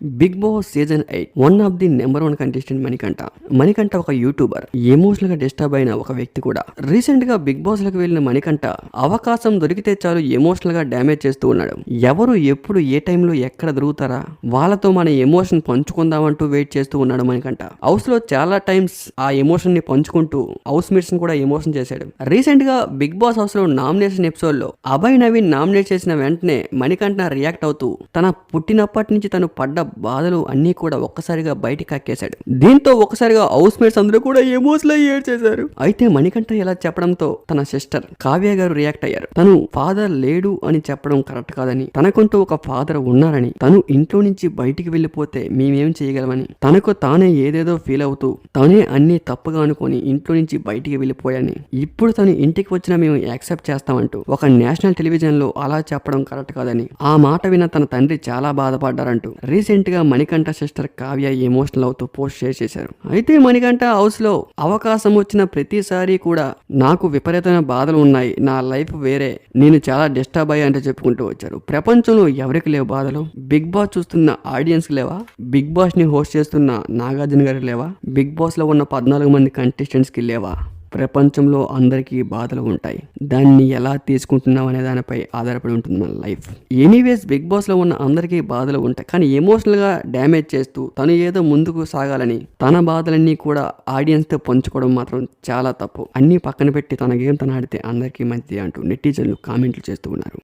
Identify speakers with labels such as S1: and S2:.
S1: Big Boss season 8 one of the number 1 contestant Manikanta ఒక youtuber, emotional గా disturb అయిన ఒక వ్యక్తి కూడా. రీసెంట్ గా బిగ్ బాస్ లకు వెళ్ళిన మణికంఠ అవకాశం దొరికితే చాలు ఎమోషనల్ గా డ్యామేజ్ చేస్తూ ఉన్నాడు. ఎవరు ఎప్పుడు ఏ టైంలో ఎక్కడ దొరుకుతారా వాళ్ళతో మన ఎమోషన్ పంచుకుందామంటూ వెయిట్ చేస్తూ ఉన్నాడు మణికంఠ. హౌస్ లో చాలా టైమ్స్ ఆ ఎమోషన్ ని పంచుకుంటూ హౌస్ మేట్స్ కూడా ఎమోషన్ చేశాడు. రీసెంట్ గా బిగ్ బాస్ హౌస్ లో నామినేషన్ ఎపిసోడ్ లో అభయ్ నవీన్ నామినేట్ చేసిన వెంటనే మణికంఠ రియాక్ట్ అవుతూ తన పుట్టినప్పటి నుంచి తను పడ్డ బాధలు అన్ని కూడా ఒక్కసారిగా బయటికి కక్కేశాడు. దీంతో ఒక్కసారిగా హౌస్ మేట్స్ అందరూ కూడా ఎమోషనల్ అయ్యి ఏడ్చేశారు. అయితే మణికంఠ ఇలా చెప్పడంతో తన సిస్టర్ కావ్య గారు రియాక్ట్ అయ్యారు. తను ఫాదర్ లేడు అని చెప్పడం కరెక్ట్ కాదని, తనకంటూ ఒక ఫాదర్ ఉన్నారని, తను ఇంట్లో నుంచి బయటికి వెళ్ళిపోతే మేమేం చేయగలమని, తనకు తానే ఏదేదో ఫీల్ అవుతూ తనే అన్ని తప్పుగా అనుకొని ఇంట్లో నుంచి బయటికి వెళ్ళిపోయాని, ఇప్పుడు తను ఇంటికి వచ్చినా మేము యాక్సెప్ట్ చేస్తామంటూ ఒక నేషనల్ టెలివిజన్ లో అలా చెప్పడం కరెక్ట్ కాదని, ఆ మాట విన్న తన తండ్రి చాలా బాధపడ్డారంటూ రీసెంట్ గా మణికంఠ సిస్టర్ కావ్య ఎమోషనల్ అవుతూ పోస్ట్ షేర్ చేశారు. అయితే మణికంఠ హౌస్ లో అవకాశం వచ్చిన ప్రతిసారి కూడా నాకు విపరీతమైన బాధలు ఉన్నాయి, నా లైఫ్ వేరే, నేను చాలా డిస్టర్బ్ అయ్యా అంటే చెప్పుకుంటూ వచ్చారు. ప్రపంచంలో ఎవరికి లేవు బాధలు? బిగ్ బాస్ చూస్తున్న ఆడియన్స్ లేవా? బిగ్ బాస్ ని హోస్ట్ చేస్తున్న నాగార్జున గారికి లేవా? బిగ్ బాస్ లో ఉన్న 14 మంది కంటెస్టెంట్స్ కి లేవా? ప్రపంచంలో అందరికీ బాధలు ఉంటాయి, దాన్ని ఎలా తీసుకుంటున్నాం అనే దానిపై ఆధారపడి ఉంటుంది మన లైఫ్. ఎనీవేస్ బిగ్ బాస్ లో ఉన్న అందరికీ బాధలు ఉంటాయి, కానీ ఎమోషనల్ గా డ్యామేజ్ చేస్తూ తను ఏదో ముందుకు సాగాలని తన బాధలన్నీ కూడా ఆడియన్స్ తో పంచుకోవడం మాత్రం చాలా తప్పు. అన్ని పక్కన పెట్టి తన గేమ్ తను ఆడితే అందరికీ మంచిది అంటూ నెటిజన్లు కామెంట్లు చేస్తూ ఉన్నారు.